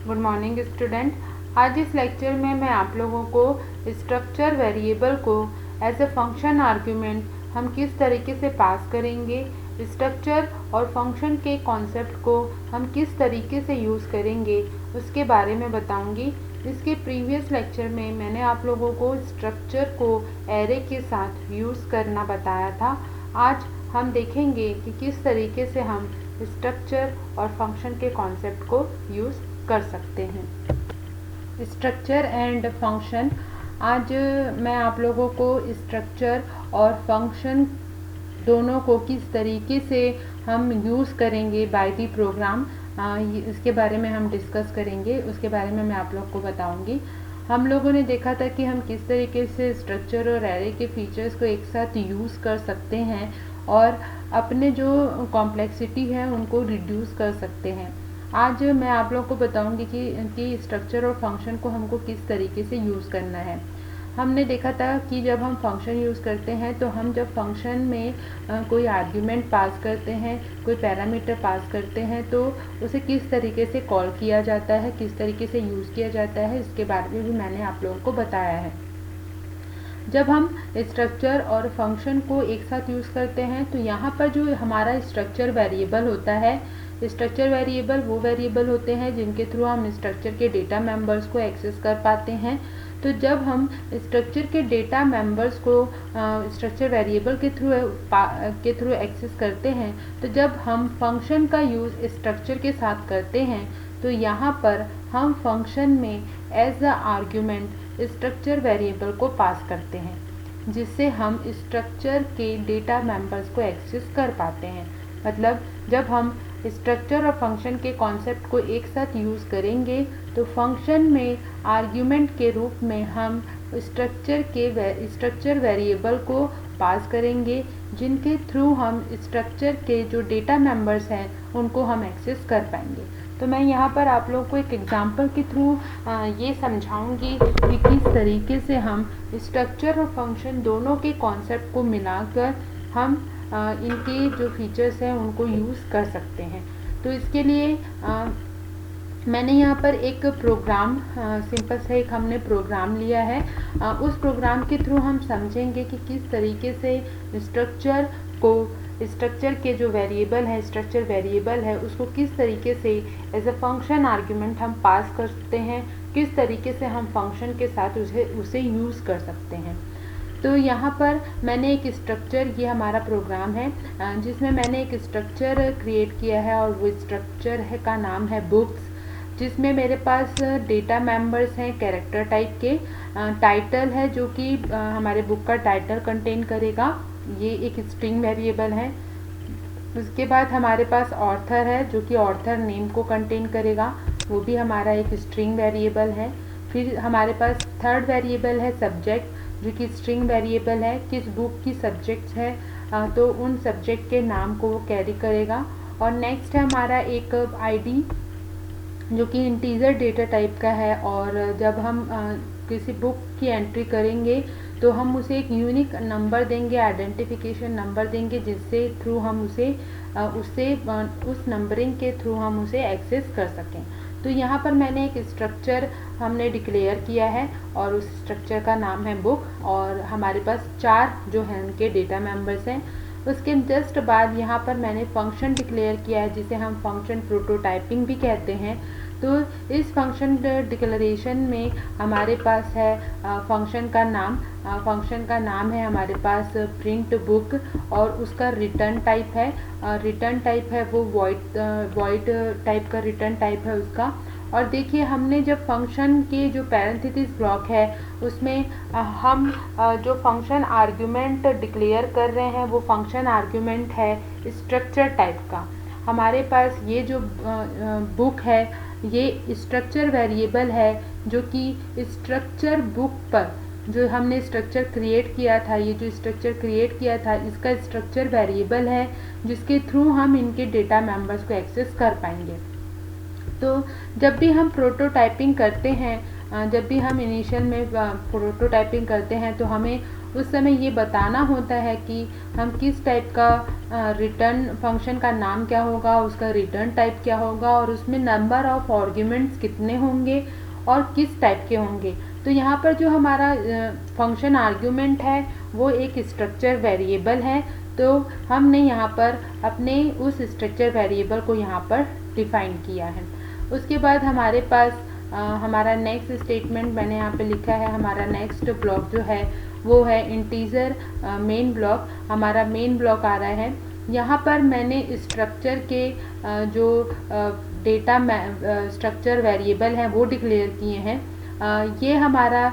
Good morning student. आज इस lecture में मैं आप लोगों को स्ट्रक्चर वेरिएबल को एज ए फंक्शन आर्ग्यूमेंट हम किस तरीके से पास करेंगे, स्ट्रक्चर और फंक्शन के कॉन्सेप्ट को हम किस तरीके से यूज़ करेंगे उसके बारे में बताऊंगी। इसके प्रीवियस लेक्चर में मैंने आप लोगों को स्ट्रक्चर को एरे के साथ यूज़ करना बताया था। आज हम देखेंगे कि किस तरीके से हम स्ट्रक्चर और फंक्शन के कॉन्सेप्ट को यूज़ कर सकते हैं। स्ट्रक्चर एंड फंक्शन, आज मैं आप लोगों को स्ट्रक्चर और फंक्शन दोनों को किस तरीके से हम यूज़ करेंगे बाय द प्रोग्राम, इसके बारे में हम डिस्कस करेंगे। उसके बारे में मैं आप लोग को बताऊंगी। हम लोगों ने देखा था कि हम किस तरीके से स्ट्रक्चर और एरे के फीचर्स को एक साथ यूज़ कर सकते हैं और अपने जो कॉम्प्लेक्सिटी है उनको रिड्यूस कर सकते हैं। आज मैं आप लोगों को बताऊंगी कि स्ट्रक्चर और फंक्शन को हमको किस तरीके से यूज़ करना है। हमने देखा था कि जब हम फंक्शन यूज़ करते हैं तो हम जब फंक्शन में कोई आर्ग्यूमेंट पास करते हैं, कोई पैरामीटर पास करते हैं, तो उसे किस तरीके से कॉल किया जाता है, किस तरीके से यूज़ किया जाता है, इसके बारे में भी मैंने आप लोगों को बताया है। जब हम स्ट्रक्चर और फंक्शन को एक साथ यूज़ करते हैं तो यहाँ पर जो हमारा स्ट्रक्चर वेरिएबल होता है, स्ट्रक्चर वेरिएबल वो वेरिएबल होते हैं जिनके थ्रू हम स्ट्रक्चर के डेटा मेंबर्स को एक्सेस कर पाते हैं। तो जब हम स्ट्रक्चर के डेटा मेंबर्स को स्ट्रक्चर वेरिएबल के थ्रू एक्सेस करते हैं, तो जब हम फंक्शन का यूज़ स्ट्रक्चर के साथ करते हैं तो यहाँ पर हम फंक्शन में as a argument structure variable को पास करते हैं, जिससे हम स्ट्रक्चर के डेटा मेंबर्स को एक्सेस कर पाते हैं। मतलब जब हम स्ट्रक्चर और फंक्शन के कॉन्सेप्ट को एक साथ यूज़ करेंगे तो फंक्शन में आर्ग्यूमेंट के रूप में हम स्ट्रक्चर वेरिएबल को पास करेंगे, जिनके थ्रू हम स्ट्रक्चर के जो डेटा मेंबर्स हैं उनको हम एक्सेस कर पाएंगे। तो मैं यहाँ पर आप लोग को एक एग्जांपल के थ्रू ये समझाऊंगी कि किस तरीके से हम स्ट्रक्चर और फंक्शन दोनों के कॉन्सेप्ट को मिलाकर हम इनके जो फीचर्स हैं उनको यूज़ कर सकते हैं। तो इसके लिए मैंने यहाँ पर एक प्रोग्राम सिंपल सा एक हमने प्रोग्राम लिया है। उस प्रोग्राम के थ्रू हम समझेंगे कि किस तरीके से स्ट्रक्चर के जो वेरिएबल है, स्ट्रक्चर वेरिएबल है, उसको किस तरीके से एज अ फंक्शन आर्ग्यूमेंट हम पास कर सकते हैं, किस तरीके से हम फंक्शन के साथ उसे यूज़ कर सकते हैं। तो यहाँ पर मैंने एक स्ट्रक्चर, ये हमारा प्रोग्राम है जिसमें मैंने एक स्ट्रक्चर क्रिएट किया है और वो स्ट्रक्चर है का नाम है बुक्स, जिसमें मेरे पास डेटा मेंबर्स हैं कैरेक्टर टाइप के। टाइटल है जो कि हमारे बुक का टाइटल कंटेन करेगा, ये एक स्ट्रिंग वेरिएबल है। उसके बाद हमारे पास ऑथर है जो कि ऑथर नेम को कंटेन करेगा, वो भी हमारा एक स्ट्रिंग वेरिएबल है। फिर हमारे पास थर्ड वेरिएबल है सब्जेक्ट, जो कि स्ट्रिंग वेरिएबल है, किस बुक की सब्जेक्ट है तो उन सब्जेक्ट के नाम को वो कैरी करेगा। और नेक्स्ट है हमारा एक आईडी जो कि इंटीजर डेटा टाइप का है, और जब हम किसी बुक की एंट्री करेंगे तो हम उसे एक यूनिक नंबर देंगे, आइडेंटिफिकेशन नंबर देंगे, जिससे थ्रू हम उस नंबरिंग के थ्रू हम उसे एक्सेस कर सकें। तो यहाँ पर मैंने एक स्ट्रक्चर हमने डिक्लेयर किया है और उस स्ट्रक्चर का नाम है बुक, और हमारे पास 4 जो हैं उनके डेटा मेंबर्स हैं। उसके जस्ट बाद यहाँ पर मैंने फंक्शन डिक्लेयर किया है जिसे हम फंक्शन प्रोटोटाइपिंग भी कहते हैं। तो इस फंक्शन डिक्लेरेशन में हमारे पास है फंक्शन का नाम है हमारे पास प्रिंट बुक, और उसका रिटर्न टाइप है वो वॉइड टाइप का रिटर्न टाइप है उसका। और देखिए हमने जब फंक्शन के जो पैरेंथेसिस ब्लॉक है उसमें हम जो फंक्शन आर्ग्यूमेंट डिक्लेयर कर रहे हैं वो फंक्शन आर्ग्यूमेंट है स्ट्रक्चर टाइप का। हमारे पास ये जो बुक है ये स्ट्रक्चर वेरिएबल है जो कि स्ट्रक्चर बुक पर जो हमने स्ट्रक्चर क्रिएट किया था, ये जो स्ट्रक्चर क्रिएट किया था इसका स्ट्रक्चर वेरिएबल है, जिसके थ्रू हम इनके डेटा मेंबर्स को एक्सेस कर पाएंगे। तो जब भी हम प्रोटोटाइपिंग करते हैं, जब भी हम इनिशियल में प्रोटोटाइपिंग करते हैं तो हमें उस समय ये बताना होता है कि हम किस टाइप का रिटर्न फंक्शन का नाम क्या होगा, उसका रिटर्न टाइप क्या होगा और उसमें नंबर ऑफ आर्ग्यूमेंट्स कितने होंगे और किस टाइप के होंगे। तो यहाँ पर जो हमारा फंक्शन आर्ग्यूमेंट है वो एक स्ट्रक्चर वेरिएबल है, तो हमने यहाँ पर अपने उस स्ट्रक्चर वेरिएबल को यहाँ पर डिफाइन किया है। उसके बाद हमारे पास हमारा नेक्स्ट स्टेटमेंट मैंने यहाँ पे लिखा है, हमारा नेक्स्ट ब्लॉक जो है वो है इंटीजर मेन ब्लॉक। हमारा मेन ब्लॉक आ रहा है, यहाँ पर मैंने स्ट्रक्चर के जो डेटा स्ट्रक्चर वेरिएबल हैं वो डिक्लेयर किए हैं। ये हमारा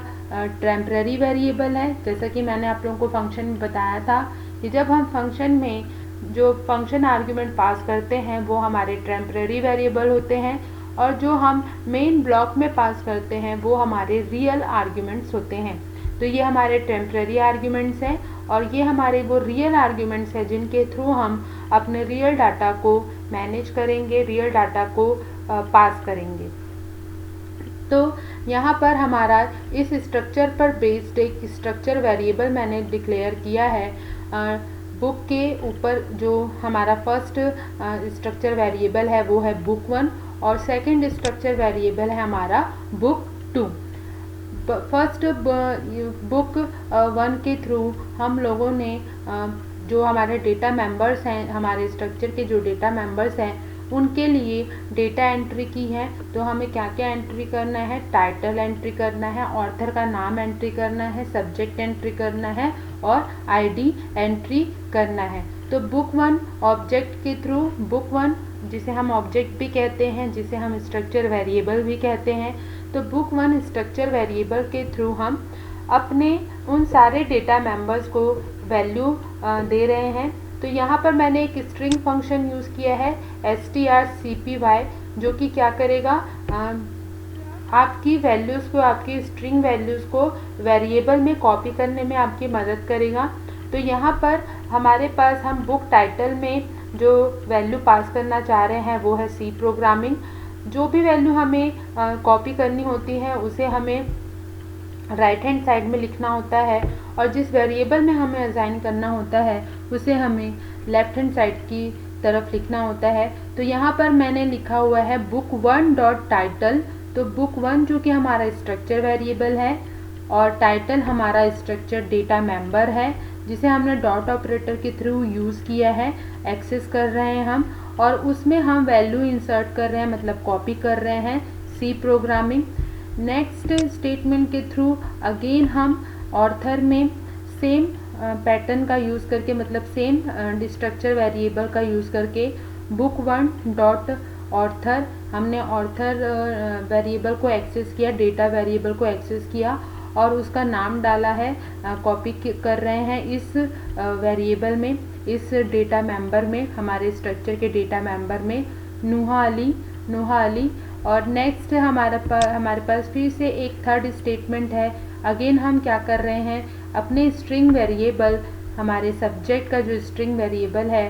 टेम्पररी वेरिएबल है, जैसा कि मैंने आप लोगों को फंक्शन में बताया था कि जब हम फंक्शन में जो फंक्शन आर्ग्यूमेंट पास करते हैं वो हमारे टेम्पररी वेरिएबल होते हैं और जो हम मेन ब्लॉक में पास करते हैं वो हमारे रियल आर्ग्यूमेंट्स होते हैं। तो ये हमारे टेम्पररी आर्ग्यूमेंट्स हैं और ये हमारे वो रियल आर्ग्यूमेंट्स हैं जिनके थ्रू हम अपने रियल डाटा को मैनेज करेंगे, रियल डाटा को पास करेंगे। तो यहाँ पर हमारा इस स्ट्रक्चर पर बेस्ड एक स्ट्रक्चर वेरिएबल मैंने डिक्लेयर किया है। बुक के ऊपर जो हमारा फर्स्ट स्ट्रक्चर वेरिएबल है वो है बुक 1 और सेकंड स्ट्रक्चर वेरिएबल है हमारा बुक 2। फर्स्ट बुक 1 के थ्रू हम लोगों ने जो हमारे डेटा मेंबर्स हैं, हमारे स्ट्रक्चर के जो डेटा मेंबर्स हैं उनके लिए डेटा एंट्री की है। तो हमें क्या क्या एंट्री करना है, टाइटल एंट्री करना है, ऑथर का नाम एंट्री करना है, सब्जेक्ट एंट्री करना है और आईडी एंट्री करना है। तो बुक 1 ऑब्जेक्ट के थ्रू, बुक 1 जिसे हम ऑब्जेक्ट भी कहते हैं, जिसे हम स्ट्रक्चर वेरिएबल भी कहते हैं, तो बुक 1 स्ट्रक्चर वेरिएबल के थ्रू हम अपने उन सारे डेटा मेंबर्स को वैल्यू दे रहे हैं। तो यहाँ पर मैंने एक स्ट्रिंग फंक्शन यूज़ किया है strcpy, जो कि क्या करेगा, आपकी वैल्यूज़ को, आपकी स्ट्रिंग वैल्यूज़ को वेरिएबल में कॉपी करने में आपकी मदद करेगा। तो यहाँ पर हमारे पास हम बुक टाइटल में जो वैल्यू पास करना चाह रहे हैं वो है सी प्रोग्रामिंग। जो भी वैल्यू हमें कॉपी करनी होती है उसे हमें राइट हैंड साइड में लिखना होता है और जिस वेरिएबल में हमें असाइन करना होता है उसे हमें लेफ्ट हैंड साइड की तरफ लिखना होता है। तो यहाँ पर मैंने लिखा हुआ है बुक 1 डॉट टाइटल। तो बुक 1 जो कि हमारा स्ट्रक्चर वेरिएबल है और टाइटल हमारा स्ट्रक्चर डेटा मेंबर है जिसे हमने डॉट ऑपरेटर के थ्रू यूज़ किया है, एक्सेस कर रहे हैं हम, और उसमें हम वैल्यू इंसर्ट कर रहे हैं, मतलब कॉपी कर रहे हैं, सी प्रोग्रामिंग। नेक्स्ट स्टेटमेंट के थ्रू अगेन हम ऑथर में सेम पैटर्न का यूज़ करके, मतलब सेम स्ट्रक्चर वेरिएबल का यूज़ करके बुक 1 डॉट ऑथर, हमने ऑथर वेरिएबल को एक्सेस किया, डेटा वेरिएबल को एक्सेस किया और उसका नाम डाला है, कॉपी कर रहे हैं इस वेरिएबल में, इस डेटा मेंबर में, हमारे स्ट्रक्चर के डेटा मेंबर में नुहा अली। और नेक्स्ट हमारे पास फिर से एक थर्ड स्टेटमेंट है। अगेन हम क्या कर रहे हैं, अपने स्ट्रिंग वेरिएबल, हमारे सब्जेक्ट का जो स्ट्रिंग वेरिएबल है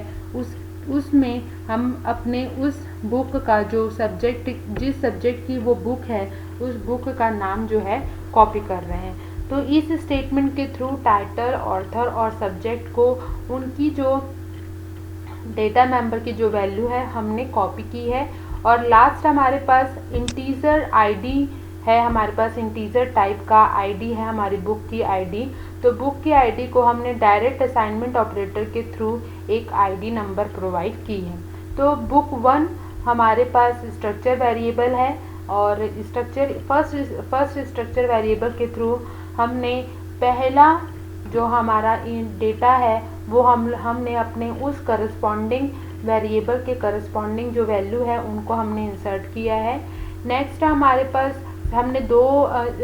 उसमें हम अपने उस बुक का जो सब्जेक्ट, जिस सब्जेक्ट की वो बुक है उस बुक का नाम जो है कॉपी कर रहे हैं। तो इस स्टेटमेंट के थ्रू टाइटल, ऑथर और सब्जेक्ट को उनकी जो डेटा मेंबर की जो वैल्यू है हमने कॉपी की है। और लास्ट हमारे पास इंटीजर आईडी है, हमारे पास इंटीजर टाइप का आईडी है हमारी बुक की आईडी। तो बुक की आईडी को हमने डायरेक्ट असाइनमेंट ऑपरेटर के थ्रू एक आईडी नंबर प्रोवाइड की है। तो बुक 1 हमारे पास स्ट्रक्चर वेरिएबल है और फर्स्ट स्ट्रक्चर वेरिएबल के थ्रू हमने पहला जो हमारा डेटा है वो हमने अपने उस करस्पॉन्डिंग वेरिएबल के करस्पॉन्डिंग जो वैल्यू है उनको हमने इंसर्ट किया है। नेक्स्ट हमारे पास हमने 2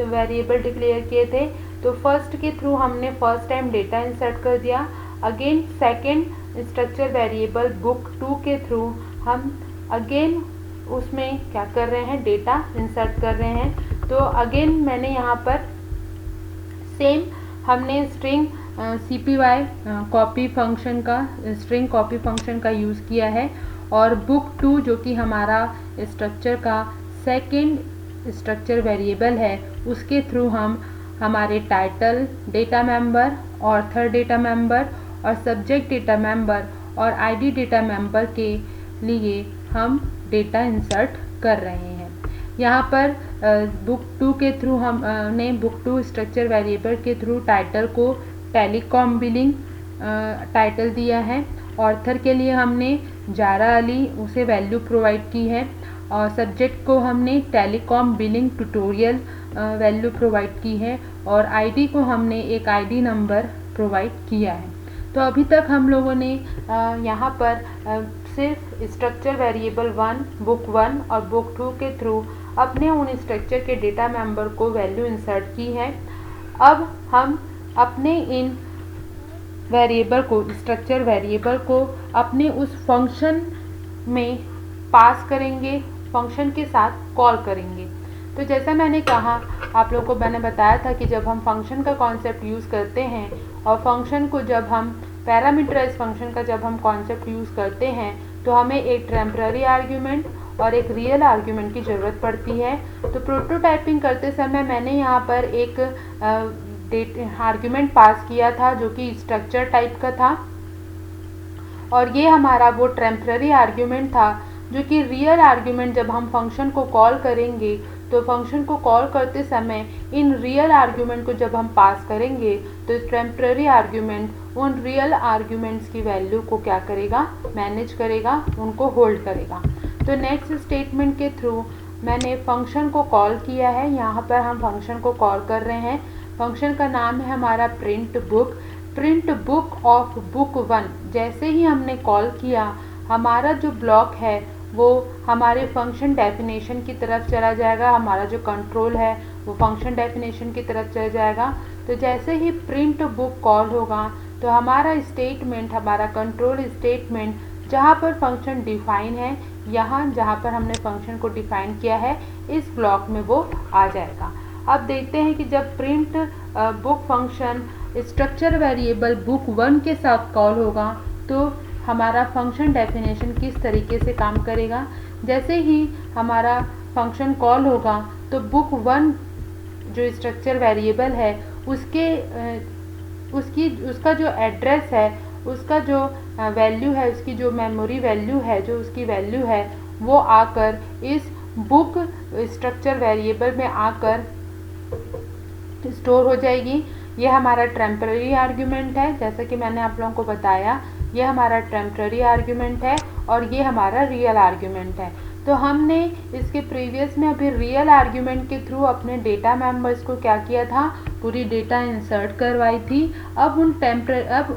वेरिएबल डिक्लेयर किए थे। तो फर्स्ट के थ्रू हमने फर्स्ट टाइम डेटा इंसर्ट कर दिया। Again second structure variable book 2 के थ्रू हम अगेन उसमें क्या कर रहे हैं, डेटा इंसर्ट कर रहे हैं। तो अगेन मैंने यहाँ पर सेम हमने स्ट्रिंग cpy कॉपी फंक्शन का, स्ट्रिंग कॉपी फंक्शन का यूज़ किया है और बुक 2 जो कि हमारा स्ट्रक्चर का सेकंड स्ट्रक्चर वेरिएबल है उसके थ्रू हम हमारे title data member, author data member और सब्जेक्ट डेटा मेंबर और आईडी डेटा मेंबर के लिए हम डेटा इंसर्ट कर रहे हैं। यहाँ पर बुक 2 के थ्रू हमने बुक 2 स्ट्रक्चर वेरिएबल के थ्रू टाइटल को टेलीकॉम बिलिंग टाइटल दिया है। ऑथर के लिए हमने जारा अली उसे वैल्यू प्रोवाइड की है और सब्जेक्ट को हमने telecom billing tutorial value provide की है और आईडी को हमने एक आईडी नंबर प्रोवाइड किया है। तो अभी तक हम लोगों ने यहाँ पर सिर्फ स्ट्रक्चर वेरिएबल 1, बुक 1 और बुक 2 के थ्रू अपने उन स्ट्रक्चर के डेटा मेंबर को वैल्यू इंसर्ट की है। अब हम अपने इन वेरिएबल को, स्ट्रक्चर वेरिएबल को अपने उस फंक्शन में पास करेंगे, फंक्शन के साथ कॉल करेंगे। तो जैसा मैंने कहा, आप लोगों को मैंने बताया था कि जब हम फंक्शन का कॉन्सेप्ट यूज़ करते हैं और फंक्शन को जब हम पैरामीटराइज फंक्शन का जब हम कॉन्सेप्ट यूज़ करते हैं तो हमें एक टेम्पररी आर्ग्यूमेंट और एक रियल आर्ग्यूमेंट की ज़रूरत पड़ती है। तो प्रोटोटाइपिंग करते समय मैंने यहाँ पर एक आर्ग्यूमेंट पास किया था जो कि स्ट्रक्चर टाइप का था और ये हमारा वो टेम्पररी आर्ग्यूमेंट था जो कि रियल आर्ग्यूमेंट जब हम फंक्शन को कॉल करेंगे तो फंक्शन को कॉल करते समय इन रियल आर्ग्यूमेंट को जब हम पास करेंगे तो टेम्पररी आर्ग्यूमेंट उन रियल आर्ग्यूमेंट्स की वैल्यू को क्या करेगा, मैनेज करेगा, उनको होल्ड करेगा। तो नेक्स्ट स्टेटमेंट के थ्रू मैंने फंक्शन को कॉल किया है। यहाँ पर हम फंक्शन को कॉल कर रहे हैं। फंक्शन का नाम है हमारा प्रिंट बुक ऑफ बुक 1। जैसे ही हमने कॉल किया हमारा जो ब्लॉक है वो हमारे फंक्शन डेफिनेशन की तरफ चला जाएगा, हमारा जो कंट्रोल है वो फंक्शन डेफिनेशन की तरफ चला जाएगा। तो जैसे ही प्रिंट बुक कॉल होगा तो हमारा स्टेटमेंट, हमारा कंट्रोल स्टेटमेंट जहाँ पर फंक्शन डिफाइन है, यहाँ जहाँ पर हमने फंक्शन को डिफाइन किया है इस ब्लॉक में वो आ जाएगा। अब देखते हैं कि जब print book function structure variable book 1 के साथ कॉल होगा तो हमारा फंक्शन डेफिनेशन किस तरीके से काम करेगा। जैसे ही हमारा फंक्शन कॉल होगा तो बुक 1 जो स्ट्रक्चर वेरिएबल है उसका जो एड्रेस है, उसका जो वैल्यू है, उसकी जो मेमोरी वैल्यू है, जो उसकी वैल्यू है वो आकर इस बुक स्ट्रक्चर वेरिएबल में आकर स्टोर हो जाएगी। ये हमारा टेम्पररी आर्ग्यूमेंट है, जैसा कि मैंने आप लोगों को बताया ये हमारा टेम्पररी आर्ग्यूमेंट है और ये हमारा रियल आर्ग्यूमेंट है। तो हमने इसके प्रीवियस में अभी रियल आर्ग्यूमेंट के थ्रू अपने डेटा मेंबर्स को क्या किया था, पूरी डेटा इंसर्ट करवाई थी। अब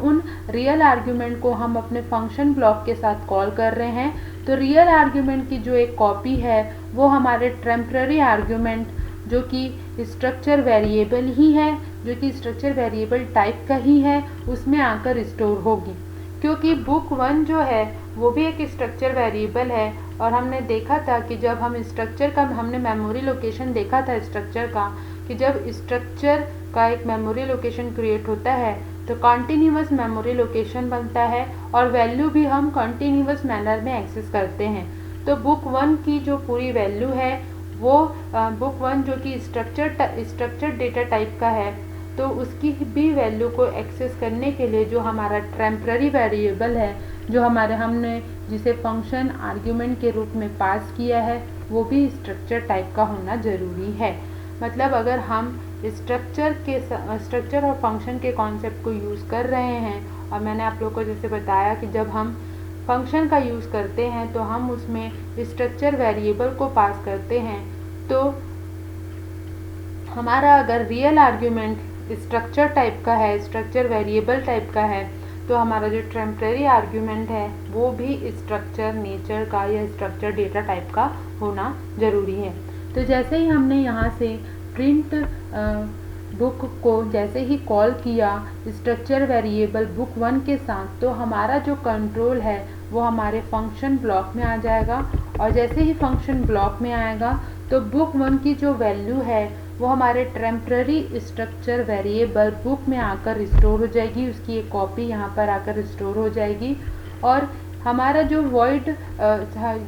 उन रियल आर्ग्यूमेंट को हम अपने फंक्शन ब्लॉक के साथ कॉल कर रहे हैं। तो रियल आर्ग्यूमेंट की जो एक कॉपी है वो हमारे टेम्पररी आर्ग्यूमेंट जो कि स्ट्रक्चर वेरिएबल ही है, जो कि स्ट्रक्चर वेरिएबल टाइप का ही है, उसमें आकर स्टोर होगी। क्योंकि बुक 1 जो है वो भी एक स्ट्रक्चर वेरिएबल है और हमने देखा था कि जब हम स्ट्रक्चर का हमने मेमोरी लोकेशन देखा था स्ट्रक्चर का, कि जब स्ट्रक्चर का एक मेमोरी लोकेशन क्रिएट होता है तो कॉन्टीन्यूअस मेमोरी लोकेशन बनता है और वैल्यू भी हम कॉन्टीन्यूअस मैनर में एक्सेस करते हैं। तो बुक 1 की जो पूरी वैल्यू है वो बुक 1 जो कि स्ट्रक्चर डेटा टाइप का है तो उसकी भी वैल्यू को एक्सेस करने के लिए जो हमारा टेम्पररी वेरिएबल है, जो हमने जिसे फंक्शन आर्ग्यूमेंट के रूप में पास किया है, वो भी स्ट्रक्चर टाइप का होना ज़रूरी है। मतलब अगर हम स्ट्रक्चर और फंक्शन के कॉन्सेप्ट को यूज़ कर रहे हैं और मैंने आप लोग को जैसे बताया कि जब हम फंक्शन का यूज़ करते हैं तो हम उसमें स्ट्रक्चर वेरिएबल को पास करते हैं। तो हमारा अगर रियल आर्ग्यूमेंट स्ट्रक्चर टाइप का है, स्ट्रक्चर वेरिएबल टाइप का है, तो हमारा जो टेम्पररी आर्ग्यूमेंट है वो भी स्ट्रक्चर नेचर का या स्ट्रक्चर डेटा टाइप का होना ज़रूरी है। तो जैसे ही हमने यहाँ से प्रिंट बुक को जैसे ही कॉल किया स्ट्रक्चर वेरिएबल बुक 1 के साथ, तो हमारा जो कंट्रोल है वो हमारे फंक्शन ब्लॉक में आ जाएगा और जैसे ही फंक्शन ब्लॉक में आएगा तो बुक 1 की जो वैल्यू है वो हमारे टेम्पररी स्ट्रक्चर वेरिएबल बुक में आकर स्टोर हो जाएगी, उसकी एक कॉपी यहाँ पर आकर स्टोर हो जाएगी। और हमारा जो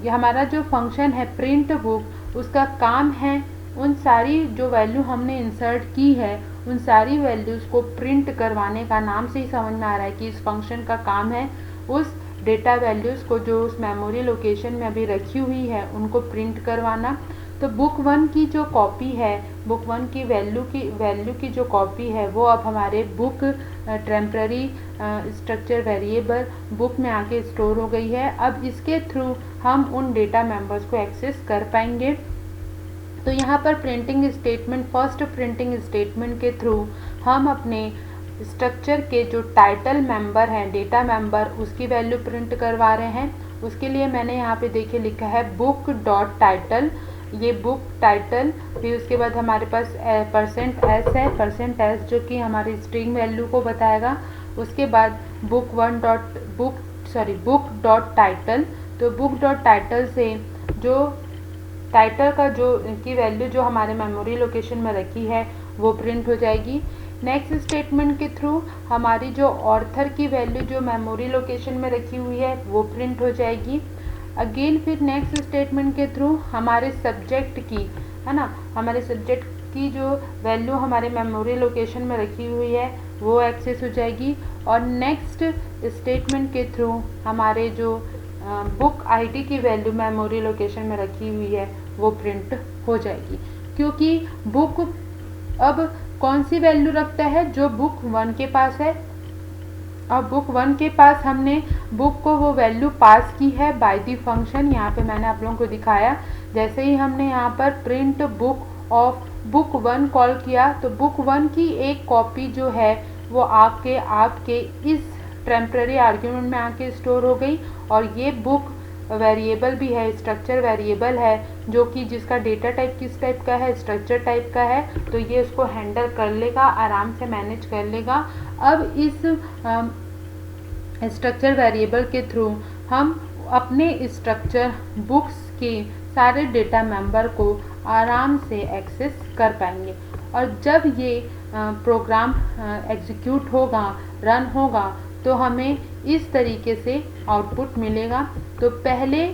हमारा जो फंक्शन है प्रिंट बुक, उसका काम है उन सारी जो वैल्यू हमने इंसर्ट की है उन सारी वैल्यूज़ को प्रिंट करवाने का, नाम से ही समझ में आ रहा है कि इस फंक्शन का काम है उस डेटा वैल्यूज़ को जो उस मेमोरी लोकेशन में अभी रखी हुई है उनको प्रिंट करवाना। तो बुक 1 की जो कॉपी है, बुक 1 की वैल्यू की जो कॉपी है वो अब हमारे book temporary structure variable book में आके स्टोर हो गई है। अब इसके थ्रू हम उन डेटा मेंबर्स को एक्सेस कर पाएंगे। तो यहाँ पर printing statement, first printing statement के थ्रू हम अपने स्ट्रक्चर के जो टाइटल मेंबर हैं, डेटा मेंबर, उसकी वैल्यू प्रिंट करवा रहे हैं। उसके लिए मैंने यहाँ पे देखिए लिखा है बुक डॉट टाइटल, ये बुक टाइटल, फिर उसके बाद हमारे पास %s है, %s जो कि हमारी स्ट्रिंग वैल्यू को बताएगा। उसके बाद बुक डॉट टाइटल, तो बुक डॉट टाइटल से जो टाइटल का जो की वैल्यू जो हमारे मेमोरी लोकेशन में रखी है वो प्रिंट हो जाएगी। नेक्स्ट स्टेटमेंट के थ्रू हमारी जो ऑर्थर की वैल्यू जो मेमोरी लोकेशन में रखी हुई है वो प्रिंट हो जाएगी। अगेन फिर नेक्स्ट स्टेटमेंट के थ्रू हमारे सब्जेक्ट की, है ना, हमारे सब्जेक्ट की जो वैल्यू हमारे मेमोरी लोकेशन में रखी हुई है वो एक्सेस हो जाएगी। और नेक्स्ट स्टेटमेंट के थ्रू हमारे जो बुक आईडी की वैल्यू मेमोरी लोकेशन में रखी हुई है वो प्रिंट हो जाएगी। क्योंकि बुक अब कौन सी वैल्यू रखता है, जो बुक 1 के पास है। अब बुक 1 के पास हमने बुक को वो वैल्यू पास की है बाय द फंक्शन। यहाँ पे मैंने आप लोगों को दिखाया, जैसे ही हमने यहाँ पर print book of book 1 call किया तो बुक 1 की एक कॉपी जो है वो आपके इस टेम्पररी आर्ग्यूमेंट में आके स्टोर हो गई। और ये बुक वेरिएबल भी है, स्ट्रक्चर वेरिएबल है, जो कि जिसका डेटा टाइप किस टाइप का है, स्ट्रक्चर टाइप का है, तो ये उसको हैंडल कर लेगा, आराम से मैनेज कर लेगा। अब इस स्ट्रक्चर वेरिएबल के थ्रू हम अपने स्ट्रक्चर बुक्स के सारे डेटा मेंबर को आराम से एक्सेस कर पाएंगे। और जब ये प्रोग्राम एग्जीक्यूट होगा, रन होगा, तो हमें इस तरीके से आउटपुट मिलेगा। तो पहले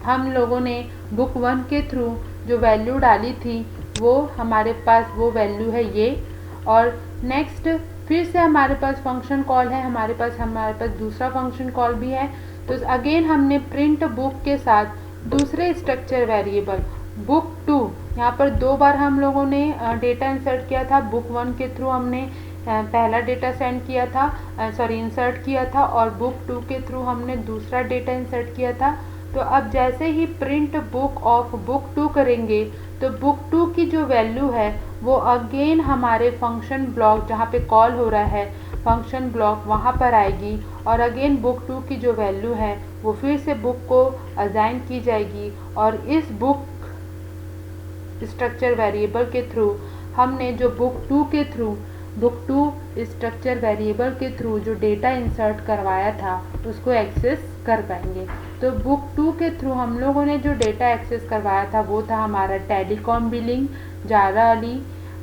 हम लोगों ने बुक 1 के थ्रू जो वैल्यू डाली थी वो हमारे पास वो वैल्यू है ये। और नेक्स्ट फिर से हमारे पास फंक्शन कॉल है, हमारे पास दूसरा फंक्शन कॉल भी है। तो अगेन हमने प्रिंट बुक के साथ दूसरे स्ट्रक्चर वेरिएबल बुक 2, यहाँ पर 2 बार हम लोगों ने डेटा इंसर्ट किया था। बुक 1 के थ्रू हमने पहला डेटा सेंड किया था, इंसर्ट किया था, और बुक 2 के थ्रू हमने दूसरा डेटा इंसर्ट किया था। तो अब जैसे ही प्रिंट बुक ऑफ बुक 2 करेंगे तो बुक 2 की जो वैल्यू है वो अगेन हमारे फंक्शन ब्लॉक जहाँ पे कॉल हो रहा है फंक्शन ब्लॉक वहाँ पर आएगी। और अगेन बुक 2 की जो वैल्यू है वो फिर से बुक को असाइन की जाएगी। और इस बुक स्ट्रक्चर वेरिएबल के थ्रू हमने जो बुक 2 स्ट्रक्चर वेरिएबल के थ्रू जो डेटा इंसर्ट करवाया था उसको एक्सेस कर पाएंगे। तो बुक 2 के थ्रू हम लोगों ने जो डेटा एक्सेस करवाया था वो था हमारा टेलीकॉम बिलिंग, जारा अली,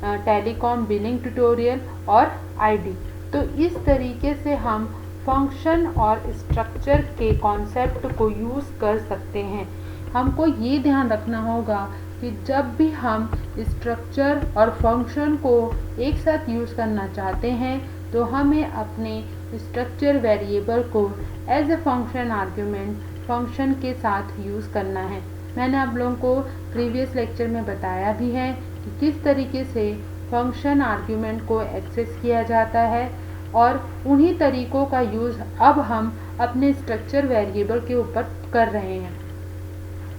टेलीकॉम बिलिंग ट्यूटोरियल और आईडी। तो इस तरीके से हम फंक्शन और स्ट्रक्चर के कॉन्सेप्ट को यूज़ कर सकते हैं। हमको ये ध्यान रखना होगा कि जब भी हम स्ट्रक्चर और फंक्शन को एक साथ यूज़ करना चाहते हैं तो हमें अपने स्ट्रक्चर वेरिएबल को as a function argument function के साथ यूज़ करना है। मैंने आप लोगों को प्रीवियस लेक्चर में बताया भी है कि किस तरीके से फंक्शन आर्ग्यूमेंट को एक्सेस किया जाता है, और उन्हीं तरीक़ों का यूज़ अब हम अपने स्ट्रक्चर वेरिएबल के ऊपर कर रहे हैं।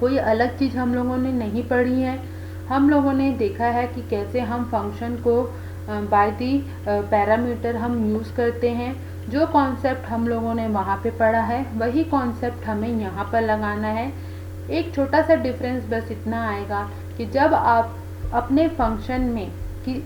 कोई अलग चीज़ हम लोगों ने नहीं पढ़ी है। हम लोगों ने देखा है कि कैसे हम फंक्शन को बाय दी पैरामीटर हम यूज़ करते हैं। जो कॉन्सेप्ट हम लोगों ने वहाँ पे पढ़ा है वही कॉन्सेप्ट हमें यहाँ पर लगाना है। एक छोटा सा डिफरेंस बस इतना आएगा कि जब आप अपने फंक्शन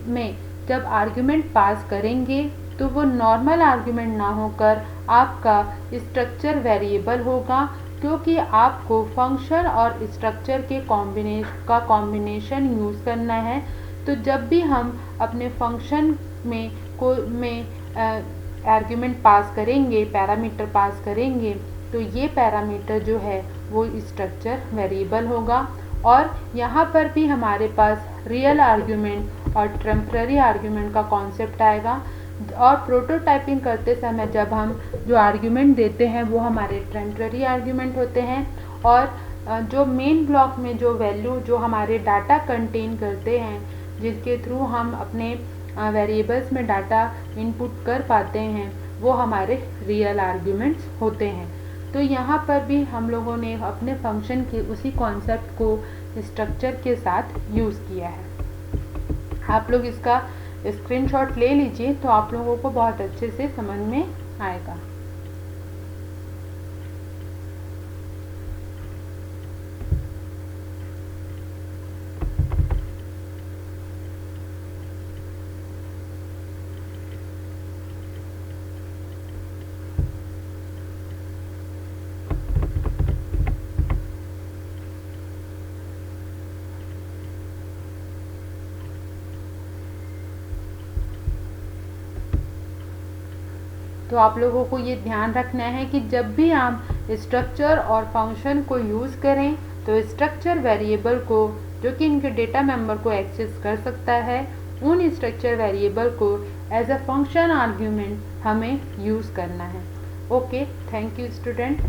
में जब आर्ग्यूमेंट पास करेंगे तो वो नॉर्मल आर्ग्यूमेंट ना होकर आपका स्ट्रक्चर वेरिएबल होगा, क्योंकि आपको फंक्शन और स्ट्रक्चर के कॉम्बिनेशन यूज़ करना है। तो जब भी हम अपने फंक्शन में आर्ग्यूमेंट पास करेंगे, पैरामीटर पास करेंगे, तो ये पैरामीटर जो है वो स्ट्रक्चर वेरिएबल होगा। और यहाँ पर भी हमारे पास रियल आर्ग्यूमेंट और टेम्पररी आर्ग्यूमेंट का कॉन्सेप्ट आएगा। और प्रोटोटाइपिंग करते समय जब हम जो आर्ग्यूमेंट देते हैं वो हमारे टेम्पररी आर्ग्यूमेंट होते हैं, और जो मेन ब्लॉक में जो वैल्यू जो हमारे डाटा कंटेन करते हैं, जिसके थ्रू हम अपने वेरिएबल्स में डाटा इनपुट कर पाते हैं, वो हमारे रियल आर्ग्यूमेंट्स होते हैं। तो यहाँ पर भी हम लोगों ने अपने फंक्शन के उसी कॉन्सेप्ट को स्ट्रक्चर के साथ यूज़ किया है। आप लोग इसका स्क्रीनशॉट ले लीजिए तो आप लोगों को बहुत अच्छे से समझ में आएगा। तो आप लोगों को ये ध्यान रखना है कि जब भी आप स्ट्रक्चर और फंक्शन को यूज़ करें तो स्ट्रक्चर वेरिएबल को जो कि इनके डेटा मेंबर को एक्सेस कर सकता है, उन स्ट्रक्चर वेरिएबल को एज अ फंक्शन आर्ग्यूमेंट हमें यूज़ करना है। Okay, thank you student.